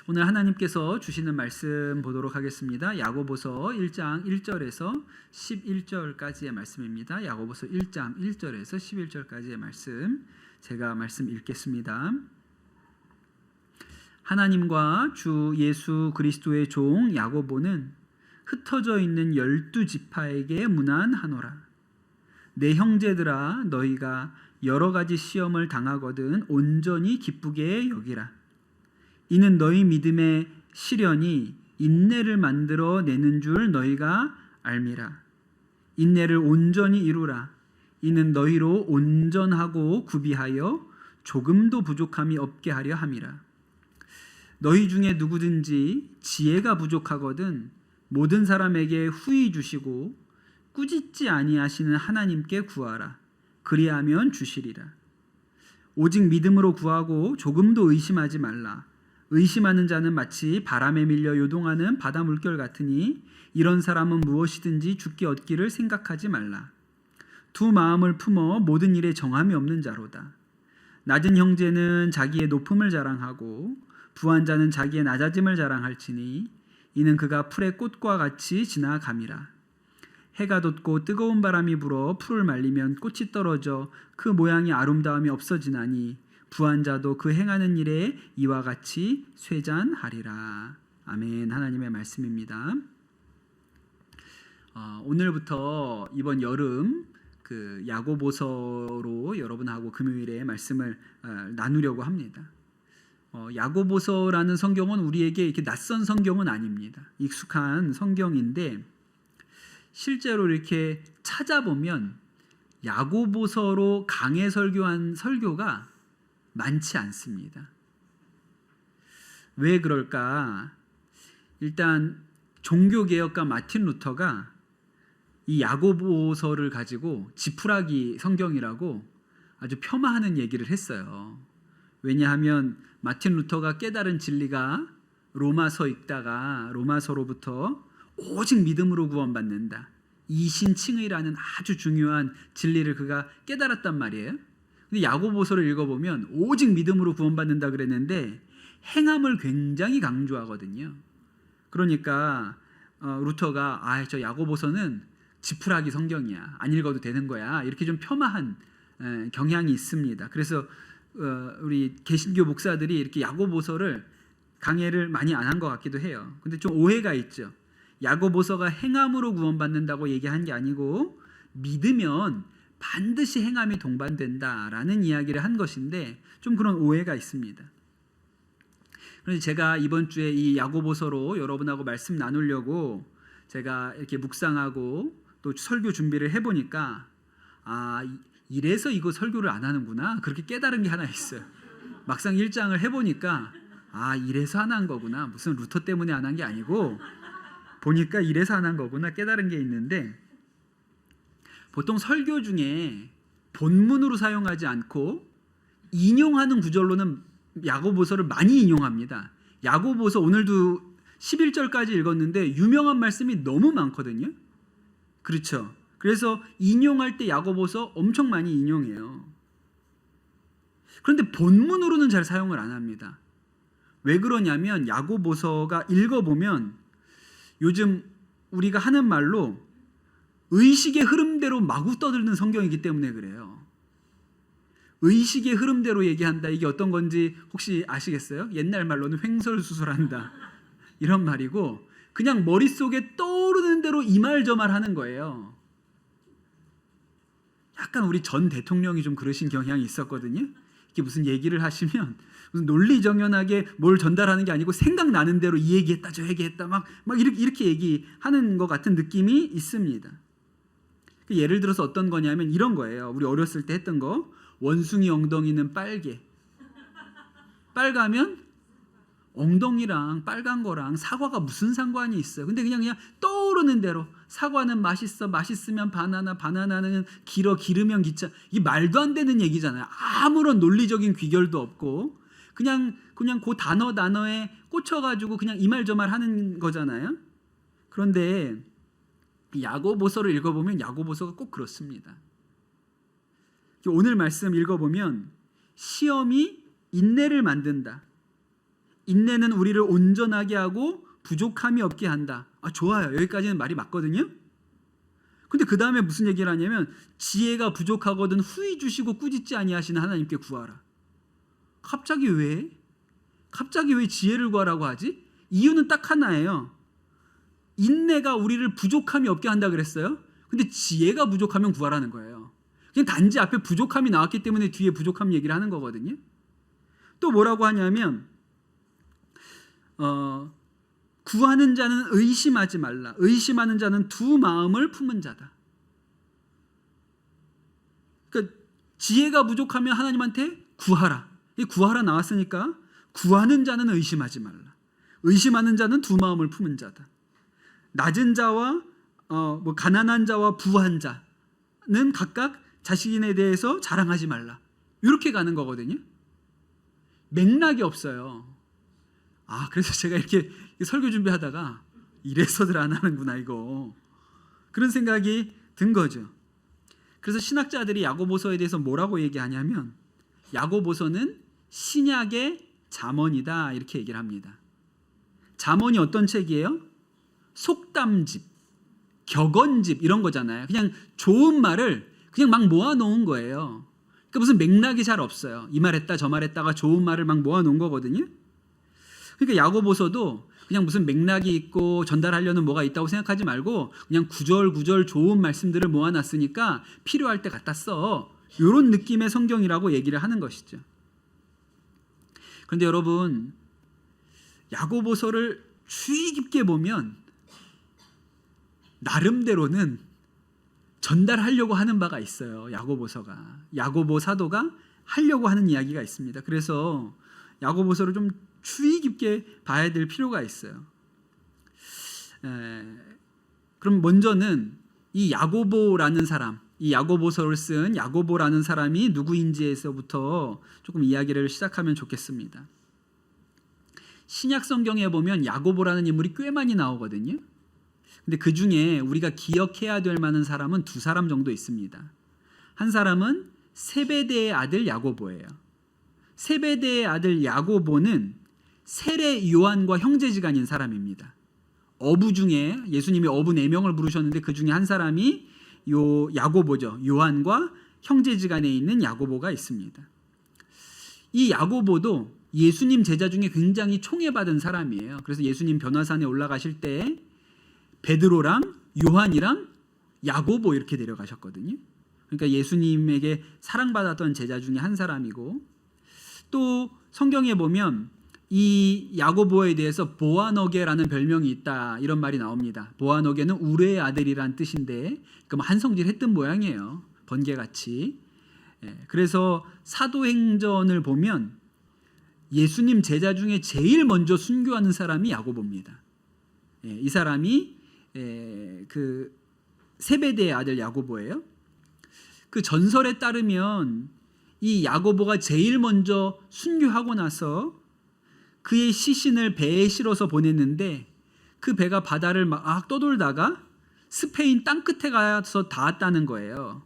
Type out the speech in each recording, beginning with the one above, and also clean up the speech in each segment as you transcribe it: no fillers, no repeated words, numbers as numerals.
오늘 하나님께서 주시는 말씀 보도록 하겠습니다. 야고보서 1장 1절에서 11절까지의 말씀입니다. 야고보서 1장 1절에서 11절까지의 말씀, 제가 말씀 읽겠습니다. 하나님과 주 예수 그리스도의 종 야고보는 흩어져 있는 12지파에게 문안하노라. 내 형제들아, 너희가 여러 가지 시험을 당하거든 온전히 기쁘게 여기라. 이는 너희 믿음의 시련이 인내를 만들어 내는 줄 너희가 알미라. 인내를 온전히 이루라. 이는 너희로 온전하고 구비하여 조금도 부족함이 없게 하려 함이라. 너희 중에 누구든지 지혜가 부족하거든 모든 사람에게 후히 주시고 꾸짖지 아니하시는 하나님께 구하라. 그리하면 주시리라. 오직 믿음으로 구하고 조금도 의심하지 말라. 의심하는 자는 마치 바람에 밀려 요동하는 바다 물결 같으니 이런 사람은 무엇이든지 죽게 얻기를 생각하지 말라. 두 마음을 품어 모든 일에 정함이 없는 자로다. 낮은 형제는 자기의 높음을 자랑하고 부한 자는 자기의 낮아짐을 자랑할지니 이는 그가 풀의 꽃과 같이 지나감이라. 해가 돋고 뜨거운 바람이 불어 풀을 말리면 꽃이 떨어져 그 모양이 아름다움이 없어지나니 부한 자도 그 행하는 일에 이와 같이 쇠잔하리라. 아멘. 하나님의 말씀입니다. 오늘부터 이번 여름 야고보서로 여러분하고 금요일에 말씀을 나누려고 합니다. 야고보서라는 성경은 우리에게 이렇게 낯선 성경은 아닙니다. 익숙한 성경인데 실제로 이렇게 찾아보면 야고보서로 강해 설교한 설교가 많지 않습니다. 왜 그럴까? 일단 종교개혁가 마틴 루터가 이 야고보서를 가지고 지푸라기 성경이라고 아주 폄하하는 얘기를 했어요. 왜냐하면 마틴 루터가 깨달은 진리가 로마서 읽다가 로마서로부터 오직 믿음으로 구원받는다, 이신칭의라는 아주 중요한 진리를 그가 깨달았단 말이에요. 근데 야고보서를 읽어보면 오직 믿음으로 구원받는다 그랬는데 행함을 굉장히 강조하거든요. 그러니까 루터가 저 야고보서는 지푸라기 성경이야, 안 읽어도 되는 거야, 이렇게 좀 폄하한 경향이 있습니다. 그래서 우리 개신교 목사들이 이렇게 야고보서를 강해를 많이 안 한 것 같기도 해요. 근데 좀 오해가 있죠. 야고보서가 행함으로 구원받는다고 얘기한 게 아니고 믿으면 반드시 행함이 동반된다라는 이야기를 한 것인데 좀 그런 오해가 있습니다. 그래서 제가 이번 주에 이 야고보서로 여러분하고 말씀 나누려고 제가 이렇게 묵상하고 또 설교 준비를 해보니까 이래서 이거 설교를 안 하는구나, 그렇게 깨달은 게 하나 있어요. 막상 1장을 해보니까 이래서 안 한 거구나, 무슨 루터 때문에 안 한 게 아니고 보니까 이래서 안 한 거구나 깨달은 게 있는데, 보통 설교 중에 본문으로 사용하지 않고 인용하는 구절로는 야고보서를 많이 인용합니다. 야고보서 오늘도 11절까지 읽었는데 유명한 말씀이 너무 많거든요. 그렇죠? 그래서 인용할 때 야고보서 엄청 많이 인용해요. 그런데 본문으로는 잘 사용을 안 합니다. 왜 그러냐면 야고보서가 읽어보면 요즘 우리가 하는 말로 의식의 흐름대로 마구 떠드는 성경이기 때문에 그래요. 의식의 흐름대로 얘기한다, 이게 어떤 건지 혹시 아시겠어요? 옛날 말로는 횡설수설한다 이런 말이고, 그냥 머릿속에 떠오르는 대로 이 말 저 말 하는 거예요. 약간 우리 전 대통령이 좀 그러신 경향이 있었거든요. 이게 무슨 얘기를 하시면 무슨 논리정연하게 뭘 전달하는 게 아니고 생각나는 대로 이 얘기했다 저 얘기했다 막 이렇게 얘기하는 것 같은 느낌이 있습니다. 예를 들어서 어떤 거냐면 이런 거예요. 우리 어렸을 때 했던 거, 원숭이 엉덩이는 빨개. 빨가면 엉덩이랑 빨간 거랑 사과가 무슨 상관이 있어요? 근데 그냥 떠오르는 대로 사과는 맛있어, 맛있으면 바나나, 바나나는 길어, 기르면 기차. 이게 말도 안 되는 얘기잖아요. 아무런 논리적인 귀결도 없고 그냥 그 단어에 꽂혀가지고 그냥 이 말 저 말 하는 거잖아요. 그런데 야고보서를 읽어보면 야고보서가 꼭 그렇습니다. 오늘 말씀 읽어보면 시험이 인내를 만든다. 인내는 우리를 온전하게 하고 부족함이 없게 한다. 좋아요. 여기까지는 말이 맞거든요. 근데 그 다음에 무슨 얘기를 하냐면 지혜가 부족하거든 후히 주시고 꾸짖지 아니하시는 하나님께 구하라. 갑자기 왜 지혜를 구하라고 하지? 이유는 딱 하나예요. 인내가 우리를 부족함이 없게 한다 그랬어요. 근데 지혜가 부족하면 구하라는 거예요. 그냥 단지 앞에 부족함이 나왔기 때문에 뒤에 부족함 얘기를 하는 거거든요. 또 뭐라고 하냐면 구하는 자는 의심하지 말라. 의심하는 자는 두 마음을 품은 자다. 그러니까 지혜가 부족하면 하나님한테 구하라. 이 구하라 나왔으니까 구하는 자는 의심하지 말라. 의심하는 자는 두 마음을 품은 자다. 낮은 자와 가난한 자와 부한 자는 각각 자신에 대해서 자랑하지 말라. 이렇게 가는 거거든요. 맥락이 없어요. 그래서 제가 이렇게 설교 준비하다가 이래서들 안 하는구나 이거. 그런 생각이 든 거죠. 그래서 신학자들이 야고보서에 대해서 뭐라고 얘기하냐면 야고보서는 신약의 잠언이다 이렇게 얘기를 합니다. 잠언이 어떤 책이에요? 속담집, 격언집 이런 거잖아요. 그냥 좋은 말을 그냥 막 모아놓은 거예요. 그러니까 무슨 맥락이 잘 없어요. 이 말했다 저 말했다가 좋은 말을 막 모아놓은 거거든요. 그러니까 야고보서도 그냥 무슨 맥락이 있고 전달하려는 뭐가 있다고 생각하지 말고 그냥 구절구절 좋은 말씀들을 모아놨으니까 필요할 때 갖다 써. 이런 느낌의 성경이라고 얘기를 하는 것이죠. 그런데 여러분 야고보서를 주의 깊게 보면 나름대로는 전달하려고 하는 바가 있어요. 야고보 사도가 하려고 하는 이야기가 있습니다. 그래서 야고보서를 좀 주의 깊게 봐야 될 필요가 있어요. 그럼 먼저는 이 야고보라는 사람, 이 야고보서를 쓴 야고보라는 사람이 누구인지에서부터 조금 이야기를 시작하면 좋겠습니다. 신약 성경에 보면 야고보라는 인물이 꽤 많이 나오거든요. 근데 그 중에 우리가 기억해야 될 만한 사람은 두 사람 정도 있습니다. 한 사람은 세베대의 아들 야고보예요. 세베대의 아들 야고보는 세례 요한과 형제지간인 사람입니다. 어부 중에 예수님이 어부 4명을 부르셨는데 그 중에 한 사람이 야고보죠. 요한과 형제지간에 있는 야고보가 있습니다. 이 야고보도 예수님 제자 중에 굉장히 총애받은 사람이에요. 그래서 예수님 변화산에 올라가실 때 베드로랑 요한이랑 야고보 이렇게 데려가셨거든요. 그러니까 예수님에게 사랑받았던 제자 중에 한 사람이고, 또 성경에 보면 이 야고보에 대해서 보아너게라는 별명이 있다 이런 말이 나옵니다. 보아너게는 우레의 아들이란 뜻인데 그럼 한성질 했던 모양이에요. 번개같이. 그래서 사도행전을 보면 예수님 제자 중에 제일 먼저 순교하는 사람이 야고보입니다. 이 사람이 그 세베대의 아들 야고보예요. 그 전설에 따르면 이 야고보가 제일 먼저 순교하고 나서 그의 시신을 배에 실어서 보냈는데 그 배가 바다를 막 떠돌다가 스페인 땅끝에 가서 닿았다는 거예요.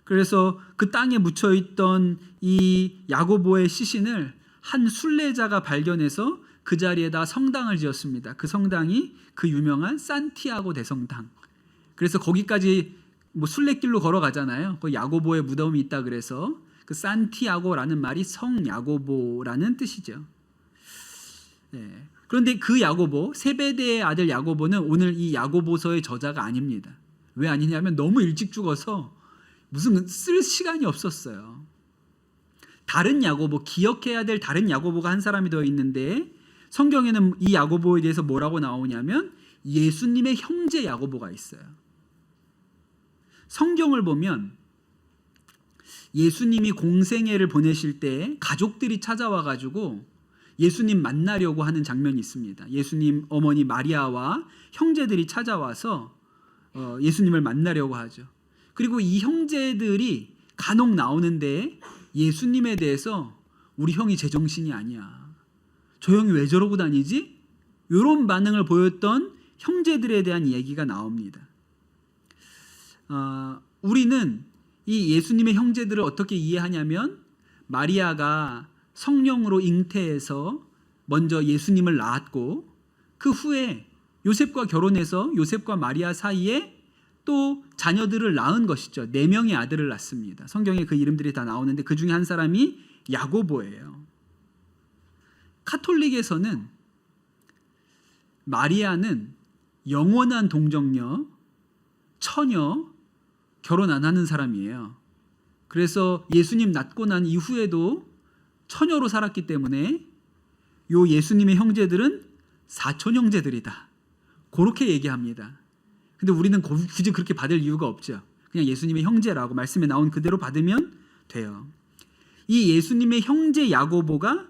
그래서 그 땅에 묻혀있던 이 야고보의 시신을 한 순례자가 발견해서 그 자리에다 성당을 지었습니다. 그 성당이 그 유명한 산티아고 대성당. 그래서 거기까지 순례길로 걸어가잖아요. 그 야고보의 무덤이 있다 그래서 그 산티아고라는 말이 성 야고보라는 뜻이죠. 그런데 그 야고보, 세베대의 아들 야고보는 오늘 이 야고보서의 저자가 아닙니다. 왜 아니냐면 너무 일찍 죽어서 무슨 쓸 시간이 없었어요. 다른 야고보, 기억해야 될 다른 야고보가 한 사람이 더 있는데 성경에는 이 야고보에 대해서 뭐라고 나오냐면 예수님의 형제 야고보가 있어요. 성경을 보면 예수님이 공생애를 보내실 때 가족들이 찾아와 가지고 예수님 만나려고 하는 장면이 있습니다. 예수님 어머니 마리아와 형제들이 찾아와서 예수님을 만나려고 하죠. 그리고 이 형제들이 간혹 나오는데 예수님에 대해서 우리 형이 제정신이 아니야. 저 형이 왜 저러고 다니지? 이런 반응을 보였던 형제들에 대한 얘기가 나옵니다. 우리는 이 예수님의 형제들을 어떻게 이해하냐면 마리아가 성령으로 잉태해서 먼저 예수님을 낳았고 그 후에 요셉과 결혼해서 요셉과 마리아 사이에 또 자녀들을 낳은 것이죠. 4명의 아들을 낳습니다. 성경에 그 이름들이 다 나오는데 그 중에 한 사람이 야고보예요. 카톨릭에서는 마리아는 영원한 동정녀, 처녀, 결혼 안 하는 사람이에요. 그래서 예수님 낳고 난 이후에도 처녀로 살았기 때문에 요 예수님의 형제들은 사촌 형제들이다. 그렇게 얘기합니다. 근데 우리는 굳이 그렇게 받을 이유가 없죠. 그냥 예수님의 형제라고 말씀에 나온 그대로 받으면 돼요. 이 예수님의 형제 야고보가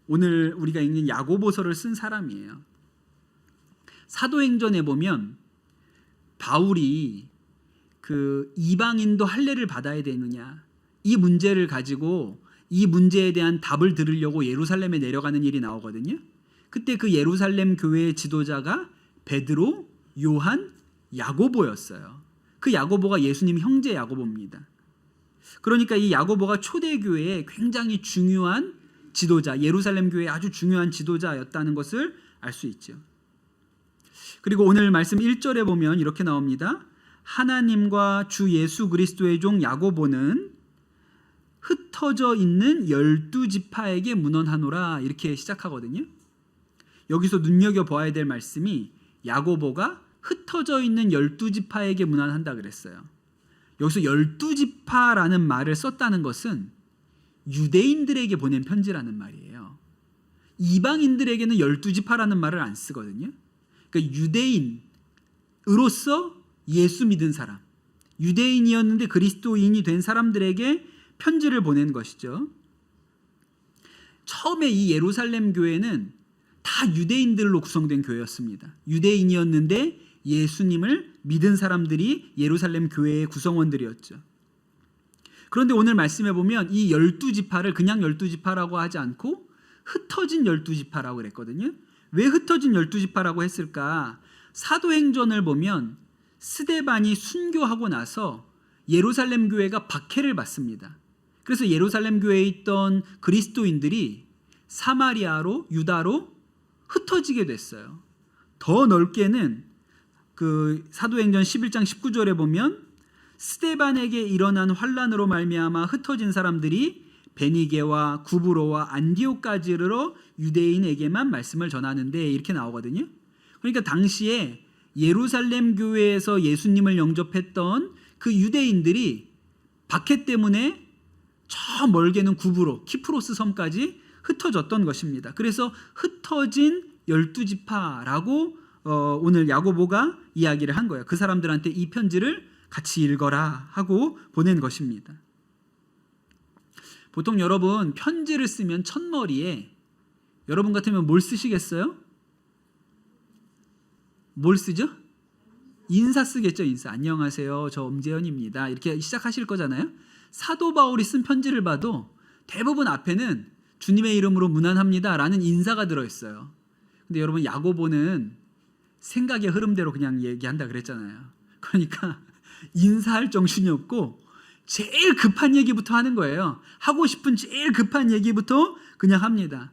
오늘 우리가 읽는 야고보서를 쓴 사람이에요. 사도행전에 보면 바울이 그 이방인도 할례를 받아야 되느냐 이 문제를 가지고 이 문제에 대한 답을 들으려고 예루살렘에 내려가는 일이 나오거든요. 그때 그 예루살렘 교회의 지도자가 베드로, 요한, 야고보였어요. 그 야고보가 예수님 형제 야고보입니다. 그러니까 이 야고보가 초대교회의 굉장히 중요한 지도자, 예루살렘 교회의 아주 중요한 지도자였다는 것을 알 수 있죠. 그리고 오늘 말씀 1절에 보면 이렇게 나옵니다. 하나님과 주 예수 그리스도의 종 야고보는 흩어져 있는 12지파에게 문언하노라 이렇게 시작하거든요. 여기서 눈여겨봐야 될 말씀이 야고보가 흩어져 있는 12지파에게 문안한다 그랬어요. 여기서 12지파라는 말을 썼다는 것은 유대인들에게 보낸 편지라는 말이에요. 이방인들에게는 12지파라는 말을 안 쓰거든요. 그러니까 유대인으로서 예수 믿은 사람, 유대인이었는데 그리스도인이 된 사람들에게 편지를 보낸 것이죠. 처음에 이 예루살렘 교회는 다 유대인들로 구성된 교회였습니다. 유대인이었는데 예수님을 믿은 사람들이 예루살렘 교회의 구성원들이었죠. 그런데 오늘 말씀해 보면 이 12지파를 그냥 12지파라고 하지 않고 흩어진 12지파라고 그랬거든요. 왜 흩어진 12지파라고 했을까? 사도행전을 보면 스데반이 순교하고 나서 예루살렘 교회가 박해를 받습니다. 그래서 예루살렘 교회에 있던 그리스도인들이 사마리아로 유다로 흩어지게 됐어요. 더 넓게는 그 사도행전 11장 19절에 보면 스데반에게 일어난 환난으로 말미암아 흩어진 사람들이 베니게와 구브로와 안디옥까지 이르러 유대인에게만 말씀을 전하는데 이렇게 나오거든요. 그러니까 당시에 예루살렘 교회에서 예수님을 영접했던 그 유대인들이 박해 때문에 저 멀게는 구브로, 키프로스 섬까지 흩어졌던 것입니다. 그래서 흩어진 12지파라고 오늘 야고보가 이야기를 한 거예요. 그 사람들한테 이 편지를 같이 읽어라 하고 보낸 것입니다. 보통 여러분 편지를 쓰면 첫머리에 여러분 같으면 뭘 쓰시겠어요? 뭘 쓰죠? 인사 쓰겠죠. 인사. 안녕하세요. 저 엄재현입니다. 이렇게 시작하실 거잖아요. 사도 바울이 쓴 편지를 봐도 대부분 앞에는 주님의 이름으로 문안합니다 라는 인사가 들어있어요. 근데 여러분 야고보는 생각의 흐름대로 그냥 얘기한다 그랬잖아요. 그러니까 인사할 정신이 없고 제일 급한 얘기부터 하는 거예요. 하고 싶은 제일 급한 얘기부터 그냥 합니다.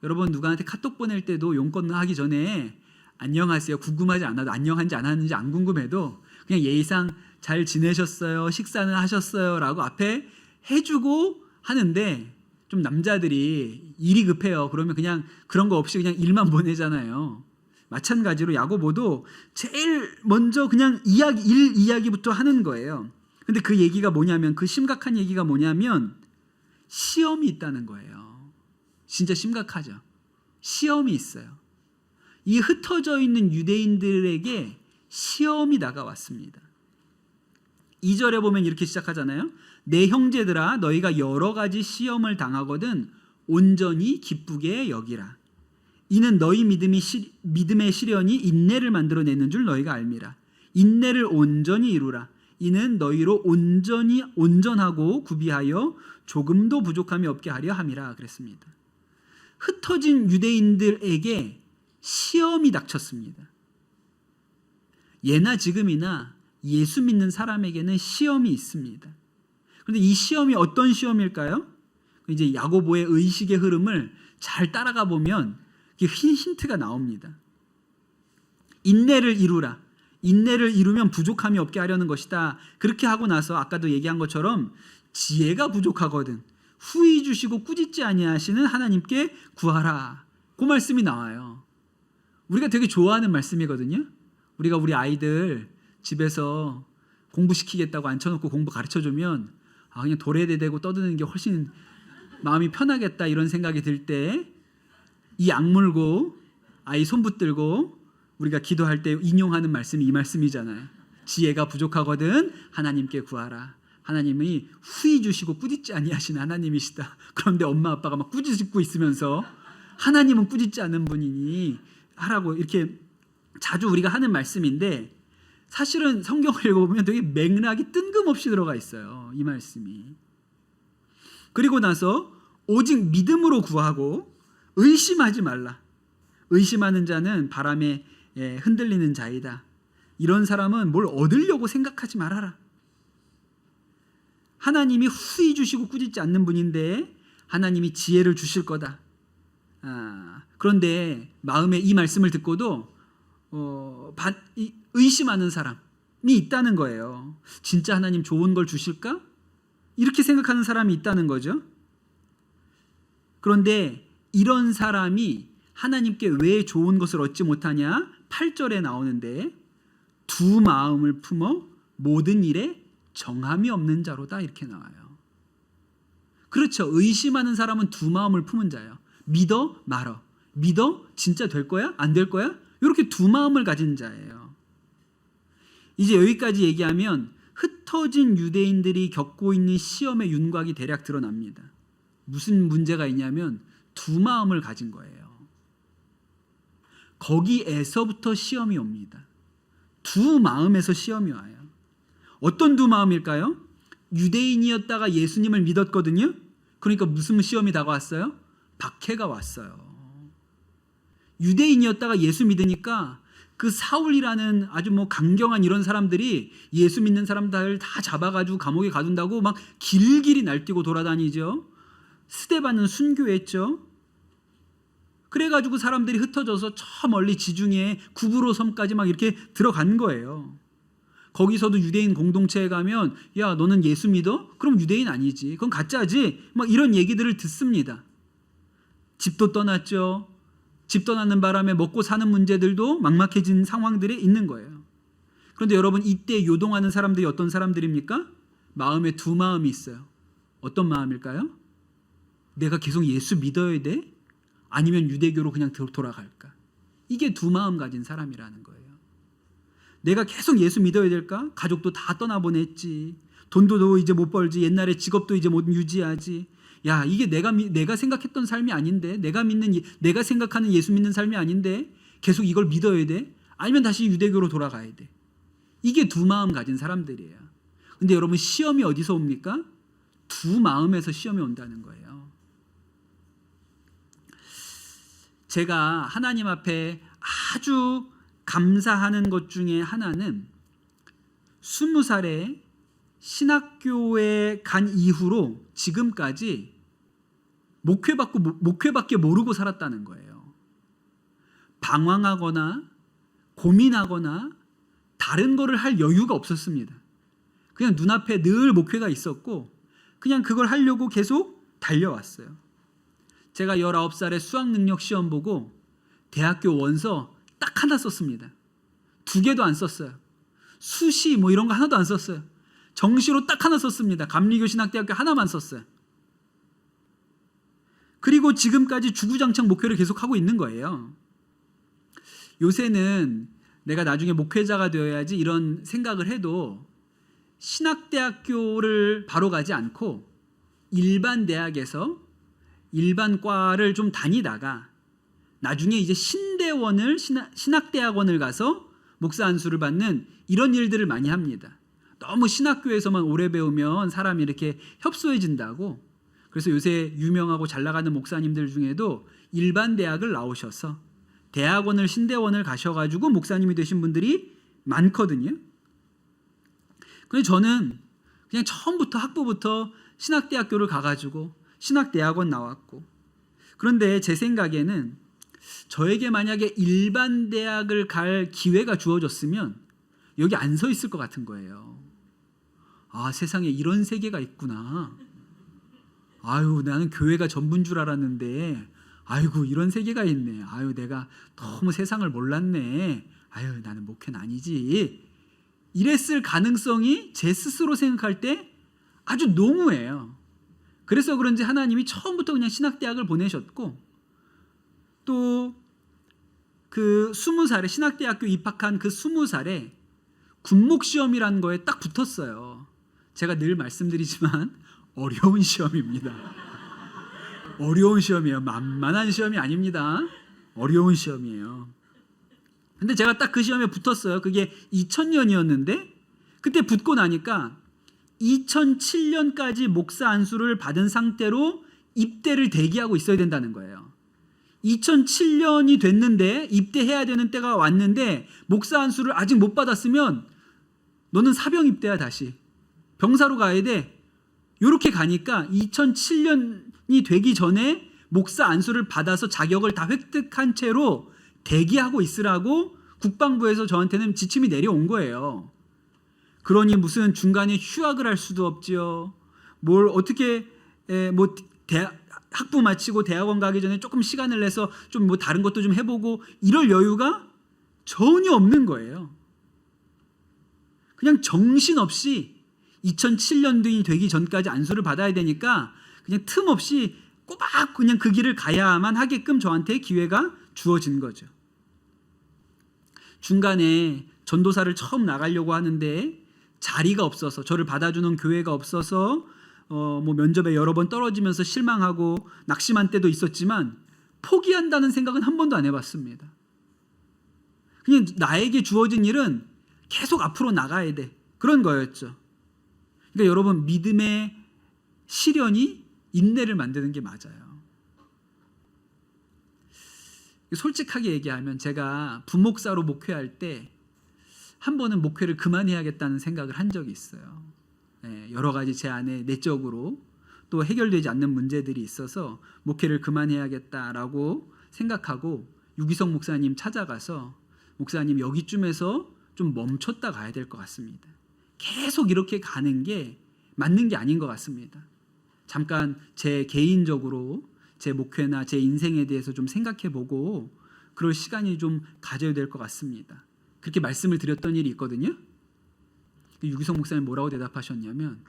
여러분 누구한테 카톡 보낼 때도 용건 하기 전에 안녕하세요 궁금하지 않아도 안녕한지 안 하는지 안 궁금해도 그냥 예의상 잘 지내셨어요? 식사는 하셨어요? 라고 앞에 해주고 하는데 좀 남자들이 일이 급해요. 그러면 그냥 그런 거 없이 그냥 일만 보내잖아요. 마찬가지로 야고보도 제일 먼저 그냥 일 이야기부터 하는 거예요. 근데 그 얘기가 뭐냐면 그 심각한 얘기가 뭐냐면 시험이 있다는 거예요. 진짜 심각하죠. 시험이 있어요. 이 흩어져 있는 유대인들에게 시험이 다가왔습니다. 2절에 보면 이렇게 시작하잖아요. 내 형제들아 너희가 여러 가지 시험을 당하거든 온전히 기쁘게 여기라. 이는 너희 믿음의 시련이 인내를 만들어내는 줄 너희가 알미라. 인내를 온전히 이루라. 이는 너희로 온전하고 구비하여 조금도 부족함이 없게 하려 함이라 그랬습니다. 흩어진 유대인들에게 시험이 닥쳤습니다. 예나 지금이나 예수 믿는 사람에게는 시험이 있습니다. 그런데 이 시험이 어떤 시험일까요? 이제 야고보의 의식의 흐름을 잘 따라가 보면 이게 힌트가 나옵니다. 인내를 이루라. 인내를 이루면 부족함이 없게 하려는 것이다. 그렇게 하고 나서 아까도 얘기한 것처럼 지혜가 부족하거든 후히 주시고 꾸짖지 아니하시는 하나님께 구하라. 그 말씀이 나와요. 우리가 되게 좋아하는 말씀이거든요. 우리가 우리 아이들 집에서 공부시키겠다고 앉혀놓고 공부 가르쳐주면 그냥 도래대대고 떠드는 게 훨씬 마음이 편하겠다 이런 생각이 들 때 이 악물고 아이 손 붙들고 우리가 기도할 때 인용하는 말씀이 이 말씀이잖아요. 지혜가 부족하거든 하나님께 구하라. 하나님이 후히 주시고 꾸짖지 아니하시는 하나님이시다. 그런데 엄마 아빠가 막 꾸짖고 있으면서 하나님은 꾸짖지 않는 분이니 하라고 이렇게 자주 우리가 하는 말씀인데 사실은 성경을 읽어보면 되게 맥락이 뜬금없이 들어가 있어요. 이 말씀이. 그리고 나서 오직 믿음으로 구하고 의심하지 말라. 의심하는 자는 바람에 흔들리는 자이다. 이런 사람은 뭘 얻으려고 생각하지 말아라. 하나님이 후히 주시고 꾸짖지 않는 분인데 하나님이 지혜를 주실 거다. 그런데 마음에 이 말씀을 듣고도 의심하는 사람이 있다는 거예요. 진짜 하나님 좋은 걸 주실까? 이렇게 생각하는 사람이 있다는 거죠. 그런데 이런 사람이 하나님께 왜 좋은 것을 얻지 못하냐? 8절에 나오는데 두 마음을 품어 모든 일에 정함이 없는 자로다 이렇게 나와요. 그렇죠. 의심하는 사람은 두 마음을 품은 자예요. 믿어 말어. 믿어? 진짜 될 거야? 안 될 거야? 이렇게 두 마음을 가진 자예요. 이제 여기까지 얘기하면 흩어진 유대인들이 겪고 있는 시험의 윤곽이 대략 드러납니다. 무슨 문제가 있냐면 두 마음을 가진 거예요. 거기에서부터 시험이 옵니다. 두 마음에서 시험이 와요. 어떤 두 마음일까요? 유대인이었다가 예수님을 믿었거든요. 그러니까 무슨 시험이 다가왔어요? 박해가 왔어요. 유대인이었다가 예수 믿으니까 그 사울이라는 아주 강경한 이런 사람들이 예수 믿는 사람들 다 잡아가지고 감옥에 가둔다고 막 길길이 날뛰고 돌아다니죠. 스데반은 순교했죠. 그래가지고 사람들이 흩어져서 저 멀리 지중해 구브로 섬까지 막 이렇게 들어간 거예요. 거기서도 유대인 공동체에 가면 야 너는 예수 믿어? 그럼 유대인 아니지. 그건 가짜지. 막 이런 얘기들을 듣습니다. 집도 떠났죠. 집 떠나는 바람에 먹고 사는 문제들도 막막해진 상황들에 있는 거예요. 그런데 여러분 이때 요동하는 사람들이 어떤 사람들입니까? 마음에 두 마음이 있어요. 어떤 마음일까요? 내가 계속 예수 믿어야 돼? 아니면 유대교로 그냥 돌아갈까? 이게 두 마음 가진 사람이라는 거예요. 내가 계속 예수 믿어야 될까? 가족도 다 떠나보냈지. 돈도 이제 못 벌지. 옛날에 직업도 이제 못 유지하지. 야, 이게 내가 생각했던 삶이 아닌데, 내가 생각하는 예수 믿는 삶이 아닌데, 계속 이걸 믿어야 돼? 아니면 다시 유대교로 돌아가야 돼? 이게 두 마음 가진 사람들이에요. 근데 여러분 시험이 어디서 옵니까? 두 마음에서 시험이 온다는 거예요. 제가 하나님 앞에 아주 감사하는 것 중에 하나는 20살에 신학교에 간 이후로 지금까지 목회밖에 모르고 살았다는 거예요. 방황하거나 고민하거나 다른 거를 할 여유가 없었습니다. 그냥 눈앞에 늘 목회가 있었고 그냥 그걸 하려고 계속 달려왔어요. 제가 19살에 수학 능력 시험 보고 대학교 원서 딱 하나 썼습니다. 2개도 안 썼어요. 수시 이런 거 하나도 안 썼어요. 정시로 딱 하나 썼습니다. 감리교 신학대학교 하나만 썼어요. 그리고 지금까지 주구장창 목회를 계속하고 있는 거예요. 요새는 내가 나중에 목회자가 되어야지 이런 생각을 해도 신학대학교를 바로 가지 않고 일반 대학에서 일반 과를 좀 다니다가 나중에 이제 신학대학원을 가서 목사 안수를 받는 이런 일들을 많이 합니다. 너무 신학교에서만 오래 배우면 사람이 이렇게 협소해진다고. 그래서 요새 유명하고 잘 나가는 목사님들 중에도 일반 대학을 나오셔서 대학원을 신대원을 가셔가지고 목사님이 되신 분들이 많거든요. 그런데 저는 그냥 처음부터 학부부터 신학대학교를 가가지고 신학대학원 나왔고, 그런데 제 생각에는 저에게 만약에 일반 대학을 갈 기회가 주어졌으면 여기 안 서 있을 것 같은 거예요. 아, 세상에 이런 세계가 있구나. 아유, 나는 교회가 전부인 줄 알았는데 아이고 이런 세계가 있네. 아유, 내가 너무 세상을 몰랐네. 아유, 나는 목회는 아니지. 이랬을 가능성이 제 스스로 생각할 때 아주 농후해요. 그래서 그런지 하나님이 처음부터 그냥 신학대학을 보내셨고, 또 그 20살에 신학대학교 입학한 그 20살에 군목시험이라는 거에 딱 붙었어요. 제가 늘 말씀드리지만 어려운 시험입니다. 어려운 시험이에요. 만만한 시험이 아닙니다. 어려운 시험이에요. 근데 제가 딱 그 시험에 붙었어요. 그게 2000년이었는데 그때 붙고 나니까 2007년까지 목사 안수를 받은 상태로 입대를 대기하고 있어야 된다는 거예요. 2007년이 됐는데 입대해야 되는 때가 왔는데 목사 안수를 아직 못 받았으면 너는 사병 입대야. 다시 병사로 가야 돼. 이렇게 가니까 2007년이 되기 전에 목사 안수를 받아서 자격을 다 획득한 채로 대기하고 있으라고 국방부에서 저한테는 지침이 내려온 거예요. 그러니 무슨 중간에 휴학을 할 수도 없지요. 뭘 어떻게 학부 마치고 대학원 가기 전에 조금 시간을 내서 좀 뭐 다른 것도 좀 해보고 이럴 여유가 전혀 없는 거예요. 그냥 정신없이 2007년이 되기 전까지 안수를 받아야 되니까 그냥 틈 없이 꼬박 그냥 그 길을 가야만 하게끔 저한테 기회가 주어진 거죠. 중간에 전도사를 처음 나가려고 하는데 자리가 없어서, 저를 받아주는 교회가 없어서 뭐 면접에 여러 번 떨어지면서 실망하고 낙심한 때도 있었지만 포기한다는 생각은 한 번도 안 해봤습니다. 그냥 나에게 주어진 일은 계속 앞으로 나가야 돼. 그런 거였죠. 그러니까 여러분, 믿음의 시련이 인내를 만드는 게 맞아요. 솔직하게 얘기하면 제가 부목사로 목회할 때 한 번은 목회를 그만해야겠다는 생각을 한 적이 있어요. 여러 가지 제 안에 내적으로 또 해결되지 않는 문제들이 있어서 목회를 그만해야겠다라고 생각하고 유기성 목사님 찾아가서, 목사님 여기쯤에서 좀 멈췄다 가야 될 것 같습니다. 계속 이렇게 가는 게 맞는 게 아닌 것 같습니다. 잠깐 제 개인적으로 제 목회나 제 인생에 대해서 좀 생각해보고 그럴 시간이 좀 가져야 될 것 같습니다. 그렇게 말씀을 드렸던 일이 있거든요. 유기성 목사님 뭐라고 대답하셨냐면,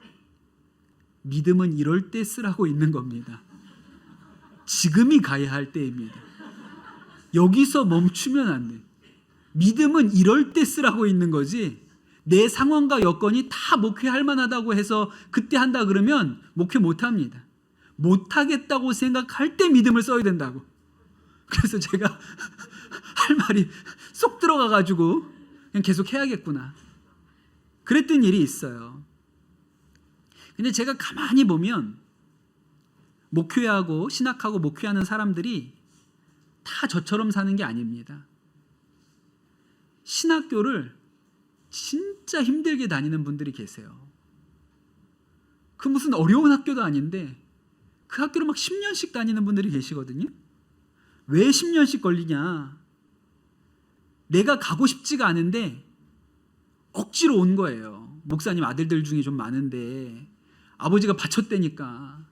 믿음은 이럴 때 쓰라고 있는 겁니다. 지금이 가야 할 때입니다. 여기서 멈추면 안 돼. 믿음은 이럴 때 쓰라고 있는 거지, 내 상황과 여건이 다 목회할 만하다고 해서 그때 한다 그러면 목회 못합니다. 못하겠다고 생각할 때 믿음을 써야 된다고. 그래서 제가 할 말이 쏙 들어가가지고 그냥 계속 해야겠구나, 그랬던 일이 있어요. 근데 제가 가만히 보면 목회하고 신학하고 목회하는 사람들이 다 저처럼 사는 게 아닙니다. 신학교를 진짜 힘들게 다니는 분들이 계세요. 그 무슨 어려운 학교도 아닌데 그 학교를 막 10년씩 다니는 분들이 계시거든요. 왜 10년씩 걸리냐? 내가 가고 싶지가 않은데 억지로 온 거예요. 목사님 아들들 중에 좀 많은데 아버지가 바쳤다니까.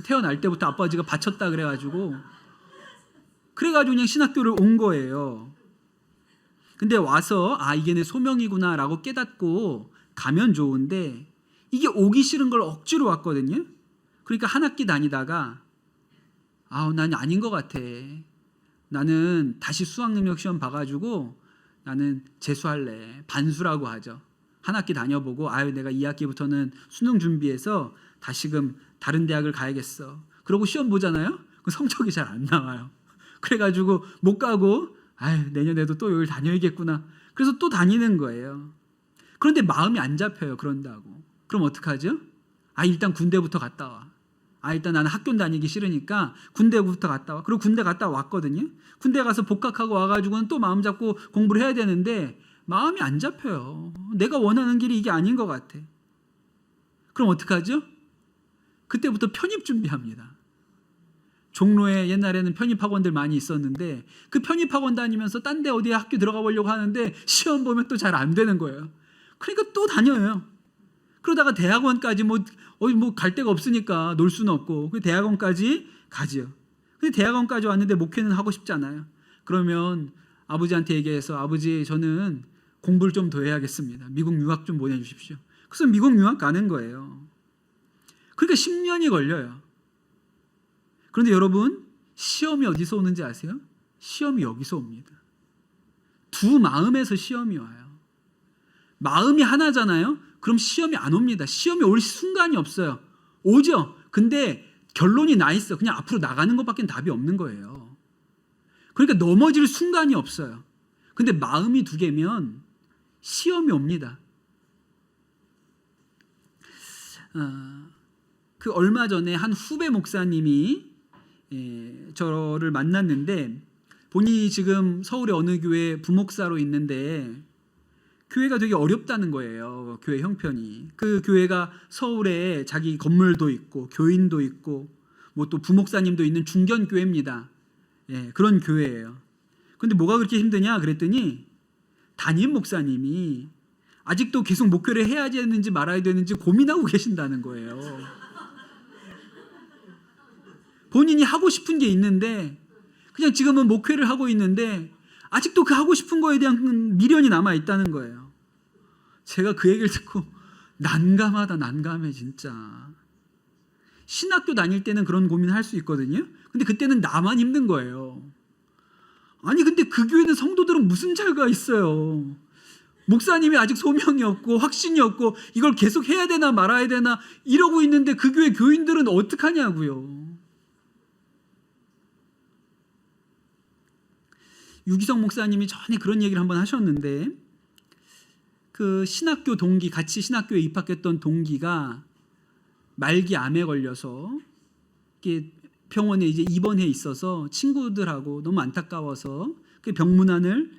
태어날 때부터 아버지가 바쳤다 그래가지고 그냥 신학교를 온 거예요. 근데 와서 이게 내 소명이구나 라고 깨닫고 가면 좋은데, 이게 오기 싫은 걸 억지로 왔거든요. 그러니까 한 학기 다니다가 난 아닌 것 같아. 나는 다시 수학능력 시험 봐가지고 나는 재수할래. 반수라고 하죠. 한 학기 다녀보고 내가 2학기부터는 수능 준비해서 다시금 다른 대학을 가야겠어. 그러고 시험 보잖아요. 그 성적이 잘 안 나와요. 그래가지고 못 가고 내년에도 또 여길 다녀야겠구나. 그래서 또 다니는 거예요. 그런데 마음이 안 잡혀요. 그런다고. 그럼 어떡하죠? 일단 군대부터 갔다 와. 일단 나는 학교 다니기 싫으니까 군대부터 갔다 와. 그리고 군대 갔다 왔거든요. 군대 가서 복학하고 와가지고는 또 마음 잡고 공부를 해야 되는데 마음이 안 잡혀요. 내가 원하는 길이 이게 아닌 것 같아. 그럼 어떡하죠? 그때부터 편입 준비합니다. 종로에 옛날에는 편입학원들 많이 있었는데 그 편입학원 다니면서 딴 데 어디에 학교 들어가 보려고 하는데 시험 보면 또 잘 안 되는 거예요. 그러니까 또 다녀요. 그러다가 대학원까지 뭐 갈 데가 없으니까 놀 수는 없고 그 대학원까지 가지요. 근데 대학원까지 왔는데 목회는 하고 싶잖아요. 그러면 아버지한테 얘기해서 아버지 저는 공부를 좀 더 해야겠습니다. 미국 유학 좀 보내주십시오. 그래서 미국 유학 가는 거예요. 그러니까 10년이 걸려요. 그런데 여러분 시험이 어디서 오는지 아세요? 시험이 여기서 옵니다. 두 마음에서 시험이 와요. 마음이 하나잖아요. 그럼 시험이 안 옵니다. 시험이 올 순간이 없어요. 오죠. 근데 결론이 나 있어. 그냥 앞으로 나가는 것밖에 답이 없는 거예요. 그러니까 넘어질 순간이 없어요. 근데 마음이 두 개면 시험이 옵니다. 그 얼마 전에 한 후배 목사님이 저를 만났는데 본인이 지금 서울의 어느 교회 부목사로 있는데 교회가 되게 어렵다는 거예요. 교회 형편이. 그 교회가 서울에 자기 건물도 있고 교인도 있고 뭐 또 부목사님도 있는 중견 교회입니다. 그런 교회예요. 근데 뭐가 그렇게 힘드냐 그랬더니 담임 목사님이 아직도 계속 목회를 해야 되는지 말아야 되는지 고민하고 계신다는 거예요. 본인이 하고 싶은 게 있는데 그냥 지금은 목회를 하고 있는데 아직도 그 하고 싶은 거에 대한 미련이 남아 있다는 거예요. 제가 그 얘기를 듣고 난감하다 난감해 진짜. 신학교 다닐 때는 그런 고민을 할 수 있거든요. 근데 그때는 나만 힘든 거예요. 아니 근데 그 교회는 성도들은 무슨 죄가 있어요. 목사님이 아직 소명이 없고 확신이 없고 이걸 계속 해야 되나 말아야 되나 이러고 있는데 그 교회 교인들은 어떡하냐고요. 유기성 목사님이 전에 그런 얘기를 한번 하셨는데 그 신학교 동기 같이 신학교에 입학했던 동기가 말기 암에 걸려서 이렇게 병원에 이제 입원해 있어서 친구들하고 너무 안타까워서 그 병문안을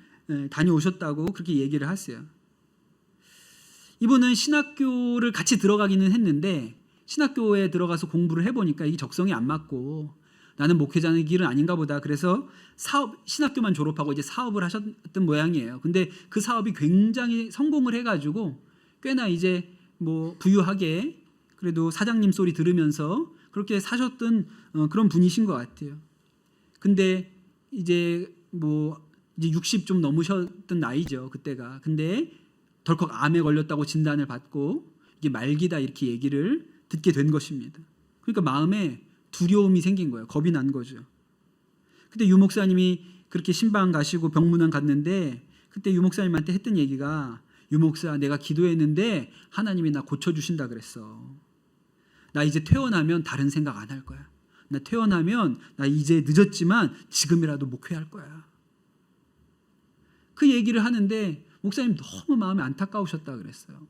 다녀오셨다고 그렇게 얘기를 하세요. 이분은 신학교를 같이 들어가기는 했는데 신학교에 들어가서 공부를 해보니까 이 적성이 안 맞고 나는 목회자의 길은 아닌가 보다. 그래서 신학교만 졸업하고 이제 사업을 하셨던 모양이에요. 근데 그 사업이 굉장히 성공을 해가지고 꽤나 이제 뭐 부유하게 그래도 사장님 소리 들으면서 그렇게 사셨던 그런 분이신 것 같아요. 근데 이제 뭐 이제 60 좀 넘으셨던 나이죠 그때가. 근데 덜컥 암에 걸렸다고 진단을 받고 이게 말기다 이렇게 얘기를 듣게 된 것입니다. 그러니까 마음에 두려움이 생긴 거예요. 겁이 난 거죠. 그때 유 목사님이 그렇게 신방 가시고 병문안 갔는데 그때 유 목사님한테 했던 얘기가 유 목사 내가 기도했는데 하나님이 나 고쳐주신다 그랬어. 나 이제 퇴원하면 다른 생각 안 할 거야. 나 퇴원하면 나 이제 늦었지만 지금이라도 목회할 거야. 그 얘기를 하는데 목사님 너무 마음이 안타까우셨다 그랬어요.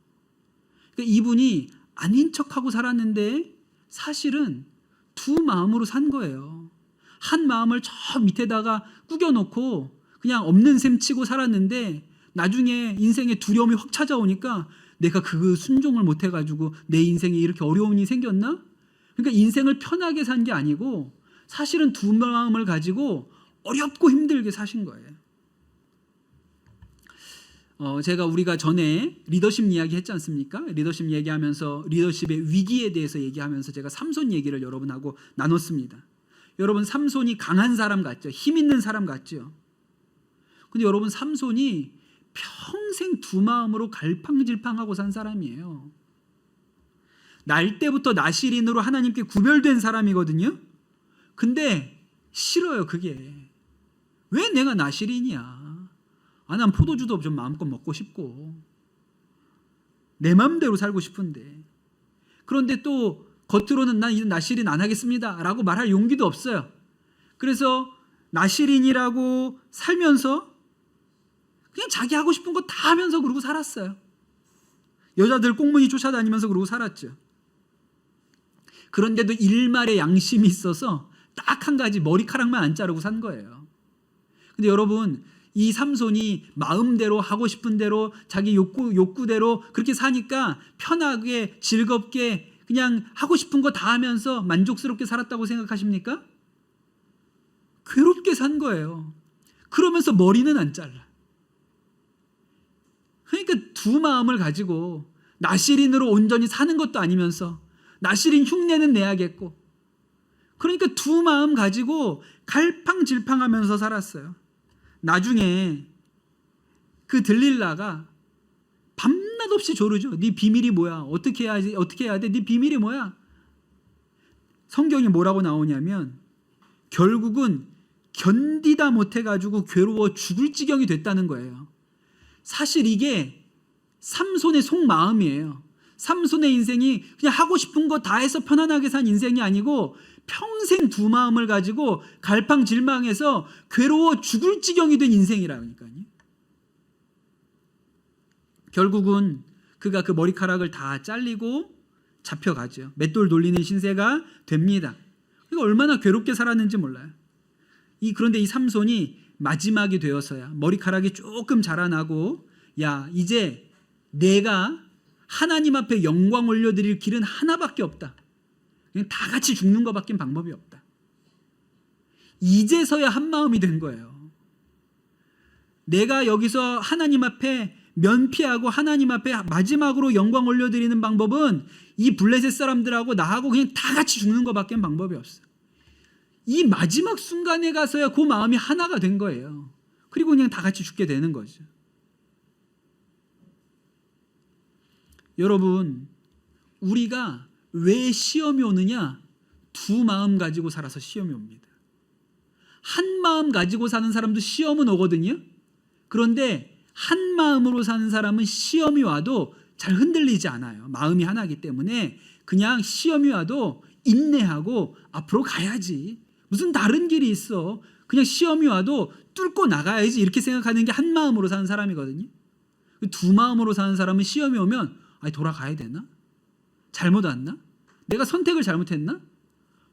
그러니까 이분이 아닌 척하고 살았는데 사실은 두 마음으로 산 거예요. 한 마음을 저 밑에다가 구겨놓고 그냥 없는 셈 치고 살았는데 나중에 인생에 두려움이 확 찾아오니까 내가 그 순종을 못 해가지고 내 인생에 이렇게 어려움이 생겼나? 그러니까 인생을 편하게 산 게 아니고 사실은 두 마음을 가지고 어렵고 힘들게 사신 거예요. 제가 우리가 전에 리더십 이야기 했지 않습니까? 리더십 얘기하면서 리더십의 위기에 대해서 얘기하면서 제가 삼손 얘기를 여러분하고 나눴습니다. 여러분 삼손이 강한 사람 같죠? 힘 있는 사람 같죠? 근데 여러분 삼손이 평생 두 마음으로 갈팡질팡하고 산 사람이에요. 날 때부터 나실인으로 하나님께 구별된 사람이거든요. 근데 싫어요 그게. 왜 내가 나실인이야. 난 포도주도 좀 마음껏 먹고 싶고 내 마음대로 살고 싶은데 그런데 또 겉으로는 난 이제 나실인 안 하겠습니다 라고 말할 용기도 없어요. 그래서 나실인이라고 살면서 그냥 자기 하고 싶은 거 다 하면서 그러고 살았어요. 여자들 꽁무니 쫓아다니면서 그러고 살았죠. 그런데도 일말의 양심이 있어서 딱 한 가지 머리카락만 안 자르고 산 거예요. 근데 여러분 이 삼손이 마음대로 하고 싶은 대로 자기 욕구대로 그렇게 사니까 편하게 즐겁게 그냥 하고 싶은 거 다 하면서 만족스럽게 살았다고 생각하십니까? 괴롭게 산 거예요. 그러면서 머리는 안 잘라. 그러니까 두 마음을 가지고 나시린으로 온전히 사는 것도 아니면서 나시린 흉내는 내야겠고, 그러니까 두 마음 가지고 갈팡질팡하면서 살았어요. 나중에 그 들릴라가 밤낮 없이 조르죠. 네 비밀이 뭐야? 어떻게 해야지? 어떻게 해야 돼? 네 비밀이 뭐야? 성경이 뭐라고 나오냐면 결국은 견디다 못해가지고 괴로워 죽을 지경이 됐다는 거예요. 사실 이게 삼손의 속마음이에요. 삼손의 인생이 그냥 하고 싶은 거 다 해서 편안하게 산 인생이 아니고 평생 두 마음을 가지고 갈팡질망해서 괴로워 죽을 지경이 된 인생이라니까요. 결국은 그가 그 머리카락을 다 잘리고 잡혀가죠. 맷돌 돌리는 신세가 됩니다. 그러니까 얼마나 괴롭게 살았는지 몰라요. 그런데 이 삼손이 마지막이 되어서야 머리카락이 조금 자라나고, 야, 이제 내가 하나님 앞에 영광 올려드릴 길은 하나밖에 없다. 그냥 다 같이 죽는 것밖엔 방법이 없다. 이제서야 한 마음이 된 거예요. 내가 여기서 하나님 앞에 면피하고 하나님 앞에 마지막으로 영광 올려드리는 방법은 이 블레셋 사람들하고 나하고 그냥 다 같이 죽는 것밖엔 방법이 없어. 이 마지막 순간에 가서야 그 마음이 하나가 된 거예요. 그리고 그냥 다 같이 죽게 되는 거죠. 여러분, 우리가 왜 시험이 오느냐? 두 마음 가지고 살아서 시험이 옵니다. 한 마음 가지고 사는 사람도 시험은 오거든요. 그런데 한 마음으로 사는 사람은 시험이 와도 잘 흔들리지 않아요. 마음이 하나이기 때문에 그냥 시험이 와도 인내하고 앞으로 가야지. 무슨 다른 길이 있어. 그냥 시험이 와도 뚫고 나가야지. 이렇게 생각하는 게 한 마음으로 사는 사람이거든요. 두 마음으로 사는 사람은 시험이 오면 돌아가야 되나? 잘못 왔나? 내가 선택을 잘못했나?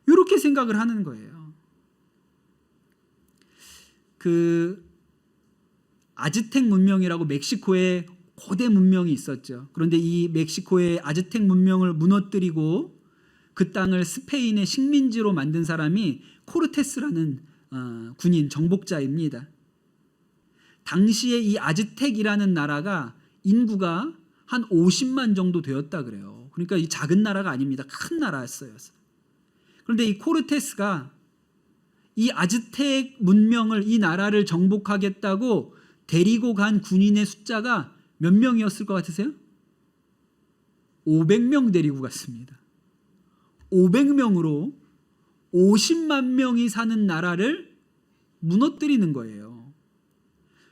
이렇게 생각을 하는 거예요. 그 아즈텍 문명이라고 멕시코에 고대 문명이 있었죠. 그런데 이 멕시코의 아즈텍 문명을 무너뜨리고 그 땅을 스페인의 식민지로 만든 사람이 코르테스라는 군인 정복자입니다. 당시에 이 아즈텍이라는 나라가 인구가 한 50만 정도 되었다 그래요. 그러니까 이 작은 나라가 아닙니다. 큰 나라였어요. 그런데 이 코르테스가 이 아즈텍 문명을, 이 나라를 정복하겠다고 데리고 간 군인의 숫자가 몇 명이었을 것 같으세요? 500명 데리고 갔습니다. 500명으로 50만 명이 사는 나라를 무너뜨리는 거예요.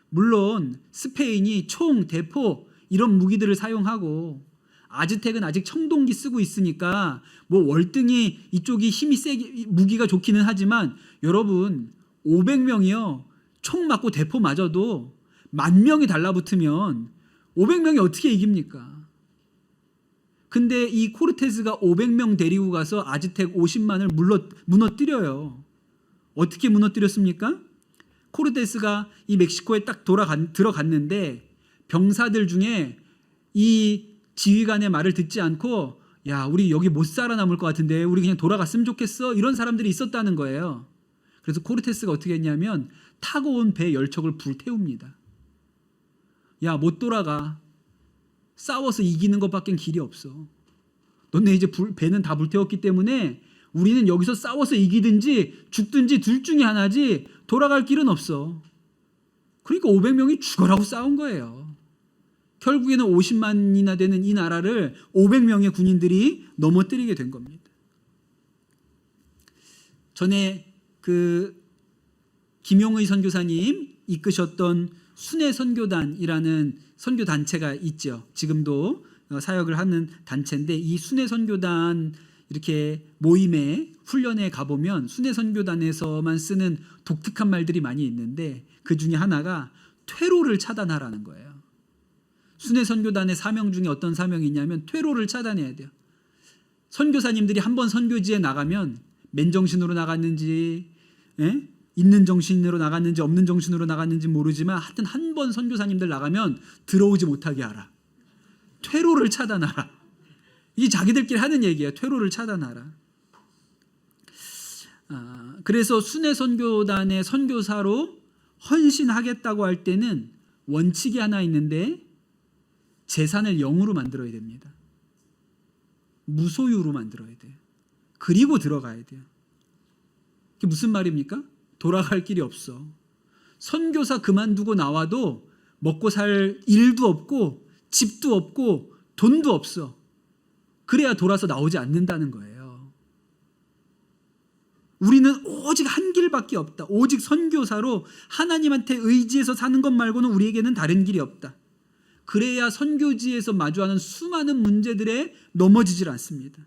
물론 스페인이 총, 대포 이런 무기들을 사용하고 아즈텍은 아직 청동기 쓰고 있으니까 뭐 월등히 이쪽이 힘이 세게 무기가 좋기는 하지만 여러분 500명이요. 총 맞고 대포 맞아도 10,000명이 달라붙으면 500명이 어떻게 이깁니까? 근데 이 코르테스가 500명 데리고 가서 아즈텍 50만을 무너뜨려요. 어떻게 무너뜨렸습니까? 코르테스가 이 멕시코에 딱 들어갔는데 병사들 중에 이 지휘관의 말을 듣지 않고, 야, 우리 여기 못 살아남을 것 같은데 우리 그냥 돌아갔으면 좋겠어, 이런 사람들이 있었다는 거예요. 그래서 코르테스가 어떻게 했냐면 타고 온 배 열척을 불태웁니다. 야, 못 돌아가. 싸워서 이기는 것밖엔 길이 없어. 너네 이제 배는 다 불태웠기 때문에 우리는 여기서 싸워서 이기든지 죽든지 둘 중에 하나지 돌아갈 길은 없어. 그러니까 500명이 죽어라고 싸운 거예요. 결국에는 50만이나 되는 이 나라를 500명의 군인들이 넘어뜨리게 된 겁니다. 전에 그 김용의 선교사님 이끄셨던 순회 선교단이라는 선교 단체가 있죠. 지금도 사역을 하는 단체인데 이 순회 선교단 이렇게 모임에 훈련에 가보면 순회 선교단에서만 쓰는 독특한 말들이 많이 있는데 그 중에 하나가 퇴로를 차단하라는 거예요. 순회 선교단의 사명 중에 어떤 사명이 있냐면 퇴로를 차단해야 돼요. 선교사님들이 한번 선교지에 나가면 맨정신으로 나갔는지 있는 정신으로 나갔는지 없는 정신으로 나갔는지 모르지만 하여튼 한 번 선교사님들 나가면 들어오지 못하게 하라. 퇴로를 차단하라. 이게 자기들끼리 하는 얘기예요. 퇴로를 차단하라. 그래서 순회 선교단의 선교사로 헌신하겠다고 할 때는 원칙이 하나 있는데 재산을 0으로 만들어야 됩니다. 무소유로 만들어야 돼요. 그리고 들어가야 돼요. 그게 무슨 말입니까? 돌아갈 길이 없어. 선교사 그만두고 나와도 먹고 살 일도 없고 집도 없고 돈도 없어. 그래야 돌아서 나오지 않는다는 거예요. 우리는 오직 한 길밖에 없다. 오직 선교사로 하나님한테 의지해서 사는 것 말고는 우리에게는 다른 길이 없다. 그래야 선교지에서 마주하는 수많은 문제들에 넘어지질 않습니다.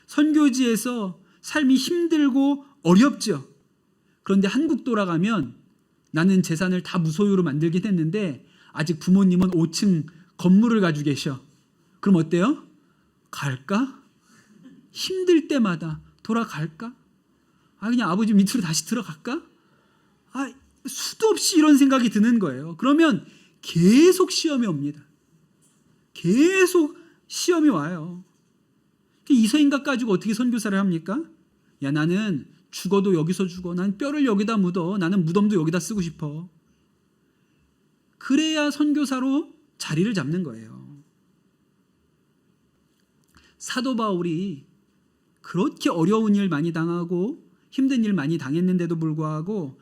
선교지에서 삶이 힘들고 어렵죠. 그런데 한국 돌아가면 나는 재산을 다 무소유로 만들긴 했는데 아직 부모님은 5층 건물을 가지고 계셔. 그럼 어때요? 갈까? 힘들 때마다 돌아갈까? 그냥 아버지 밑으로 다시 들어갈까? 수도 없이 이런 생각이 드는 거예요. 그러면 계속 시험이 옵니다. 계속 시험이 와요. 이 생각 가지고 어떻게 선교사를 합니까? 야, 나는 죽어도 여기서 죽어. 난 뼈를 여기다 묻어. 나는 무덤도 여기다 쓰고 싶어. 그래야 선교사로 자리를 잡는 거예요. 사도 바울이 그렇게 어려운 일 많이 당하고 힘든 일 많이 당했는데도 불구하고